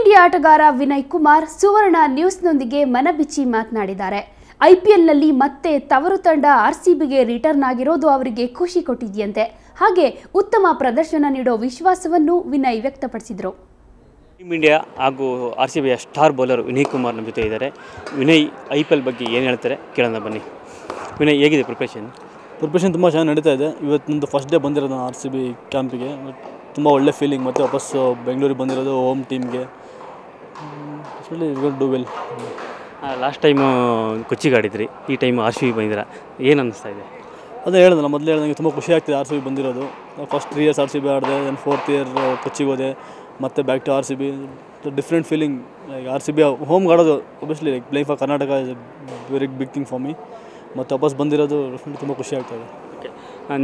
India ಆಟಗಾರ ವಿನಯ್ ಕುಮಾರ್ ಸುವರ್ಣ ನ್ಯೂಸ್ನೊಂದಿಗೆ ಮನಬಿಚ್ಚಿ ಮಾತನಾಡಿದ್ದಾರೆ. ಐಪಿಎಲ್ನಲ್ಲಿ ಮತ್ತೆ ತವರು ತಂಡ ಆರ್ಸಿಬಿಗೆ ರಿಟರ್ನ್ ಆಗಿರೋದು ಅವರಿಗೆ ಖುಷಿ ಕೊಟ್ಟಿದೆಯಂತೆ. ಹಾಗೆ ಉತ್ತಮ ಪ್ರದರ್ಶನ ನೀಡೋ ವಿಶ್ವಾಸವನ್ನು ವಿನಯ್ ವ್ಯಕ್ತಪಡಿಸಿದರು. ಟೀಮ್ ಇಂಡಿಯಾ ಹಾಗೂ ಆರ್ಸಿಬಿಯ ಸ್ಟಾರ್ ಬೌಲರ್ ವಿನಯ್ ಕುಮಾರ್ ನಮ್ಮ ಜೊತೆ ಇದ್ದಾರೆ. ವಿನಯ್ ಐಪಿಎಲ್ ಬಗ್ಗೆ ಏನು ಹೇಳ್ತಾರೆ ಕೇಳೋಣ ಬನ್ನಿ. ವಿನಯ್, ಹೇಗಿದೆ ಪ್ರಿಪ್ರೇಷನ್ ತುಂಬ ಚೆನ್ನಾಗಿ ನಡೀತಾ ಇದೆ. ಇವತ್ತು ನಂದು ಫಸ್ಟ್ ಡೇ ಬಂದಿರೋದು ನಾನು ಆರ್ಸಿಬಿ ಕ್ಯಾಂಪಿಗೆ. ತುಂಬ ಒಳ್ಳೆ ಫೀಲಿಂಗ್. ಮತ್ತು ವಾಪಸ್ ಬೆಂಗಳೂರಿಗೆ ಬಂದಿರೋದು ಹೋಮ್ ಟೀಮ್ಗೆ. Do well. ಲಾಸ್ಟ್ ಟೈಮು ಕೊಚ್ಚಿಗೆ ಆಡಿದ್ರಿ, ಈ ಟೈಮು ಆರ್ಸಿಬಿ ಬಂದಿದ್ದೀರಾ, ಏನು ಅನ್ನಿಸ್ತಾ ಇದೆ? ಅದೇ ಹೇಳಿದ್ನಲ್ಲ, ಮೊದಲೇ ಹೇಳಿದಂಗೆ ತುಂಬ ಖುಷಿ ಆಗ್ತಿದೆ ಆರ್ಸಿಬಿ ಬಂದಿರೋದು. ಫಸ್ಟ್ 3 years ಆರ್ಸಿಬಿ ಆಡಿದೆ, ದೆನ್ 4th year ಕೊಚ್ಚಿಗೆ ಹೋದೆ, ಮತ್ತು back to RCB. Different feeling. Like RCB ಹೋಮ್ಗೆ ಆಡೋದು obviously like playing for Karnataka is a very big thing for me. ಮತ್ತು ವಾಪಸ್ ಬಂದಿರೋದು ಡೆಫಿನೆಟ್ಲಿ ತುಂಬ ಖುಷಿ ಆಗ್ತಾಯಿದೆ. ಓಕೆ,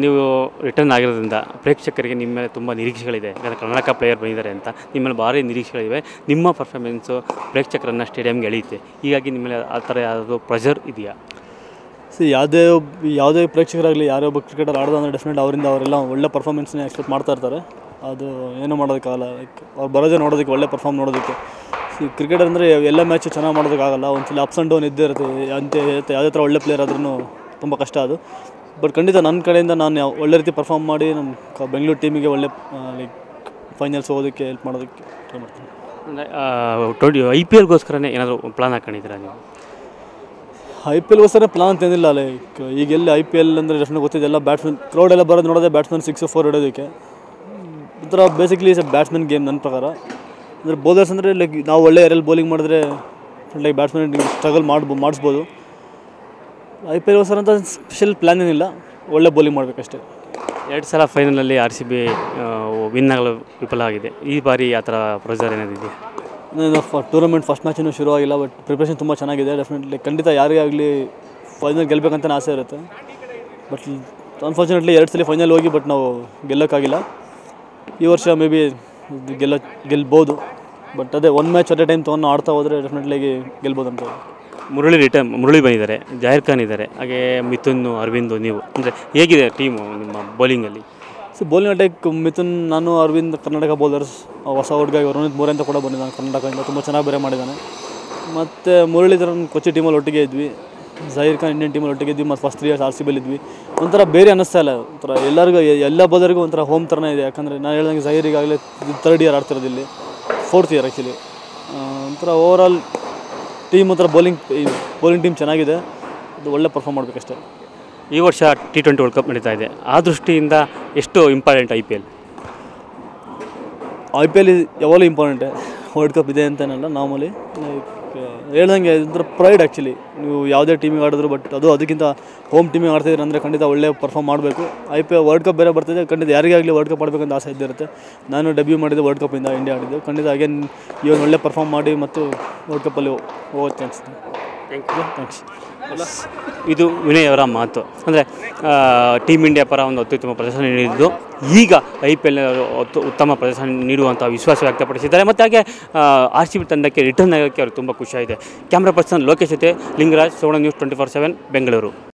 ನೀವು ರಿಟರ್ನ್ ಆಗಿರೋದ್ರಿಂದ ಪ್ರೇಕ್ಷಕರಿಗೆ ನಿಮ್ಮ ಮೇಲೆ ತುಂಬ ನಿರೀಕ್ಷೆಗಳಿದೆ. ಯಾಕಂದರೆ ಕರ್ನಾಟಕ ಪ್ಲೇಯರ್ ಬಂದಿದ್ದಾರೆ ಅಂತ ನಿಮ್ಮ ಮೇಲೆ ಭಾರಿ ನಿರೀಕ್ಷೆಗಳಿವೆ. ನಿಮ್ಮ ಪರ್ಫಾರ್ಮೆನ್ಸು ಪ್ರೇಕ್ಷಕರನ್ನು ಸ್ಟೇಡಿಯಮ್ಗೆ ಎಳೆಯುತ್ತೆ. ಹೀಗಾಗಿ ನಿಮ್ಮ ಮೇಲೆ ಆ ಥರ ಯಾವುದೋ ಪ್ರೆಷರ್ ಇದೆಯಾ? ಯಾವುದೇ ಪ್ರೇಕ್ಷಕರಾಗಲಿ, ಯಾರೇ ಒಬ್ಬ ಕ್ರಿಕೆಟರ್ ಆಡೋದು ಅಂದರೆ ಡೆಫಿನೆಟ್ ಅವರೆಲ್ಲ ಒಳ್ಳೆ ಪರ್ಫಾರ್ಮೆನ್ಸ್ನೇ ಎಕ್ಸ್ಪೆಕ್ಟ್ ಮಾಡ್ತಾ ಇರ್ತಾರೆ. ಅದು ಏನೂ ಮಾಡೋದಕ್ಕಾಗಲ್ಲ. ಲೈಕ್ ಅವ್ರು ಬರೋದೇ ನೋಡೋದಕ್ಕೆ, ಒಳ್ಳೆ ಪರ್ಫಾರ್ಮ್ ನೋಡೋದಕ್ಕೆ. ಕ್ರಿಕೆಟರ್ ಅಂದರೆ ಎಲ್ಲ ಮ್ಯಾಚು ಚೆನ್ನಾಗಿ ಮಾಡೋದಕ್ಕಾಗಲ್ಲ. ಒಂದ್ಸಲ ಅಪ್ಸ್ ಆ್ಯಂಡ್ ಡೌನ್ ಇದ್ದೇ ಇರುತ್ತೆ. ಯಾವುದೇ ಥರ ಒಳ್ಳೆ ಪ್ಲೇಯರ್ ಆದ್ರೂ ತುಂಬ ಕಷ್ಟ ಅದು. ಬಟ್ ಖಂಡಿತ ನನ್ನ ಕಡೆಯಿಂದ ನಾನು ಒಳ್ಳೆ ರೀತಿ ಪರ್ಫಾರ್ಮ್ ಮಾಡಿ ನಮ್ಮ ಬೆಂಗಳೂರು ಟೀಮಿಗೆ ಒಳ್ಳೆ ಲೈಕ್ ಫೈನಲ್ಸ್ ಹೋಗೋದಕ್ಕೆ ಹೆಲ್ಪ್ ಮಾಡೋದಕ್ಕೆ ಟ್ರೈ ಮಾಡ್ತೀನಿ. ಅಂದರೆ IPLಗೋಸ್ಕರನೇ ಏನಾದರೂ ಪ್ಲಾನ್ ಹಾಕೊಂಡಿದ್ದೀರಾ ನೀವು? IPLಗೋಸ್ಕರ ಪ್ಲಾನ್ ಅಂತೇನಿಲ್ಲ. ಲೈಕ್ ಈಗೆಲ್ಲಿ IPL ಅಂದರೆ ಡೆಫಿನೆಟ್ ಗೊತ್ತಿದೆ, ಎಲ್ಲ ಬ್ಯಾಟ್ಸ್ಮನ್ ಕ್ರೌಡ್ ಎಲ್ಲ ಬರೋದು ನೋಡೋದೇ ಬ್ಯಾಟ್ಸ್ಮನ್ 6 or 4 ಹೊಡೋದಕ್ಕೆ. ಒಂಥರ basically is A batsman game ನನ್ನ ಪ್ರಕಾರ. ಅಂದರೆ ಬೌಲರ್ಸ್ ಅಂದರೆ ಲೈಕ್ ನಾವು ಒಳ್ಳೆ ಏರಲ್ಲಿ ಬೌಲಿಂಗ್ ಮಾಡಿದ್ರೆ ಲೈಕ್ ಬ್ಯಾಟ್ಸ್ಮನ್ ಸ್ಟ್ರಗಲ್ ಮಾಡಿಸ್ಬೋದು. IPLಗೋಸ್ಕರ ಅಂತ ಸ್ಪೆಷಲ್ ಪ್ಲ್ಯಾನ್ ಏನಿಲ್ಲ, ಒಳ್ಳೆ ಬೌಲಿಂಗ್ ಮಾಡಬೇಕಷ್ಟೇ. 2 ಸಲ ಫೈನಲಲ್ಲಿ RCB ವಿನ್ ಆಗಲು ವಿಫಲ ಆಗಿದೆ. ಈ ಬಾರಿ ಆ ಥರ ಪ್ರೆಷರ್ ಏನಾದಿದೆ? ಟೂರ್ನಮೆಂಟ್ ಫಸ್ಟ್ ಮ್ಯಾಚಿನೂ ಶುರು ಆಗಿಲ್ಲ, ಬಟ್ ಪ್ರಿಪ್ರೇಷನ್ ತುಂಬ ಚೆನ್ನಾಗಿದೆ. ಡೆಫಿನೆಟ್ಲಿ ಖಂಡಿತ ಯಾರಿಗೇ ಆಗಲಿ ಫೈನಲ್ ಗೆಲ್ಲಬೇಕಂತ ಆಸೆ ಇರುತ್ತೆ. ಬಟ್ ಅನ್ಫಾರ್ಚುನೇಟ್ಲಿ 2 ಸಲ ಫೈನಲ್ ಹೋಗಿ ಬಟ್ ನಾವು ಗೆಲ್ಲೋಕ್ಕಾಗಿಲ್ಲ. ಈ ವರ್ಷ ಮೇ ಬಿ ಗೆಲ್ಬೋದು. ಬಟ್ ಅದೇ ಒಂದು ಮ್ಯಾಚ್ ಅಟ್ ಎ ಟೈಮ್ ತೊಗೊಂಡು ಆಡ್ತಾ ಹೋದರೆ ಡೆಫಿನೆಟ್ಲಿಯಾಗಿ ಗೆಲ್ಬೋದು ಅಂತ. ಮುರಳಿ ಬಂದಿದ್ದಾರೆ, ಜಾಹಿರ್ ಖಾನ್ ಇದ್ದಾರೆ, ಹಾಗೆ ಮಿಥುನ್, ಅರವಿಂದ್, ನೀವು ಅಂದರೆ ಹೇಗಿದೆ ಟೀಮು ನಿಮ್ಮ ಬೌಲಿಂಗಲ್ಲಿ? ಬೌಲಿಂಗ್ ಅಟ್ಯಾಕ್ ಮಿಥುನ್, ನಾನು, ಅರವಿಂದ್ ಕರ್ನಾಟಕ ಬೌಲರ್ಸ್. ಹೊಸ ಹುಡುಗ ರೋನಿತ್ ಮೂರೆ ಅಂತ ಕೂಡ ಬಂದಿದ್ದಾನೆ ಕರ್ನಾಟಕದಿಂದ, ತುಂಬ ಚೆನ್ನಾಗಿ ಬೇರೆ ಮಾಡಿದ್ದಾನೆ. ಮತ್ತು ಮುರಳೀಧರನ್ ಕೊಚ್ಚಿ ಟೀಮಲ್ಲಿ ಒಟ್ಟಿಗೆ ಇದ್ವಿ, ಜಾಹಿರ್ ಖಾನ್ ಇಂಡಿಯನ್ ಟೀಮಲ್ಲಿ ಒಟ್ಟಿಗೆ ಇದ್ವಿ, ಮತ್ತು ಫಸ್ಟ್ 3 years RCB ಇದ್ವಿ. ಒಂಥರ ಬೇರೆ ಅನ್ನಿಸ್ತಾ ಇಲ್ಲ. ಒಂಥರ ಎಲ್ಲ ಬೌಲರ್ಗೂ ಒಂಥರ ಹೋಮ್ ಥರನೇ ಇದೆ. ಯಾಕಂದರೆ ನಾನು ಹೇಳ್ದಂಗೆ ಜಾಹಿರಿಗಾಗಲೇ 3rd year ಆಡ್ತಿರೋದು, ಇಲ್ಲಿ 4th year ಆ್ಯಕ್ಚುಲಿ. ಒಂಥರ ಓವರಾಲ್ ಟೀಮ್ ಒಂಥರ ಬೌಲಿಂಗ್ ಟೀಮ್ ಚೆನ್ನಾಗಿದೆ. ಅದು ಒಳ್ಳೆ ಪರ್ಫಾರ್ಮ್ ಮಾಡಬೇಕಷ್ಟೇ. ಈ ವರ್ಷ T20 ವರ್ಲ್ಡ್ ಕಪ್ ನಡೀತಾ ಇದೆ. ಆ ದೃಷ್ಟಿಯಿಂದ ಎಷ್ಟು ಇಂಪಾರ್ಟೆಂಟ್ IPL ಯಾವಾಗಲೂ ಇಂಪಾರ್ಟೆಂಟೇ. ವರ್ಲ್ಡ್ ಕಪ್ ಇದೆ ಅಂತೇನಲ್ಲ, ನಾರ್ಮಲಿ ಲೈಕ್ ಹೇಳ್ದಂಗೆ ಒಂಥರ ಪ್ರೈಡ್ ಆ್ಯಕ್ಚುಲಿ. ನೀವು ಯಾವುದೇ ಟೀಮಿಗೆ ಆಡಿದ್ರು, ಬಟ್ ಅದಕ್ಕಿಂತ ಹೋಮ್ ಟೀಮಿಗೆ ಆಡ್ತಿದ್ರೆ ಅಂದರೆ ಖಂಡಿತ ಒಳ್ಳೆ ಪರ್ಫಾರ್ಮ್ ಮಾಡಬೇಕು. ವರ್ಲ್ಡ್ ಕಪ್ ಬೇರೆ ಬರ್ತಿದೆ, ಖಂಡಿತ ಯಾರಿಗೇ ಆಗಲಿ ವರ್ಲ್ಡ್ ಕಪ್ ಆಡಬೇಕಂತ ಆಸೆ ಇದ್ದಿರುತ್ತೆ. ನಾನು ಡೆಬ್ಯೂ ಮಾಡಿದ್ದೆ ವರ್ಲ್ಡ್ ಕಪ್ಪಿಂದ, ಇಂಡಿಯಾ ಆಡಿದ್ದು. ಖಂಡಿತ ಅಗೇನ್ ಇವಾಗ ಒಳ್ಳೆ ಪರ್ಫಾರ್ಮ್ ಮಾಡಿ ಮತ್ತು ವರ್ಲ್ಡ್ ಕಪ್ಪಲ್ಲಿ ಹೋಗುತ್ತೆ ಅನಿಸುತ್ತೆ. ಥ್ಯಾಂಕ್ಸ್. ಇದು ವಿನಯ್ ಅವರ ಮಾತು. ಅಂದರೆ ಟೀಮ್ ಇಂಡಿಯಾ ಪರ ಒಂದು ಅತ್ಯುತ್ತಮ ಪ್ರದರ್ಶನ ನೀಡಿದ್ದು, ಈಗ IPL ಉತ್ತಮ ಪ್ರದರ್ಶನ ನೀಡುವಂಥ ವಿಶ್ವಾಸ ವ್ಯಕ್ತಪಡಿಸಿದ್ದಾರೆ. ಮತ್ತು ಹಾಗೆ RCB ತಂಡಕ್ಕೆ ರಿಟರ್ನ್ ಆಗೋಕ್ಕೆ ಅವ್ರಿಗೆ ತುಂಬ ಖುಷಿಯಾಗಿದೆ. ಕ್ಯಾಮ್ರಾ ಪರ್ಸನ್ ಲೋಕೇಶ್ ಜೊತೆ ಲಿಂಗರಾಜ್, ಸುವರ್ಣ ನ್ಯೂಸ್ 24/7 ಬೆಂಗಳೂರು.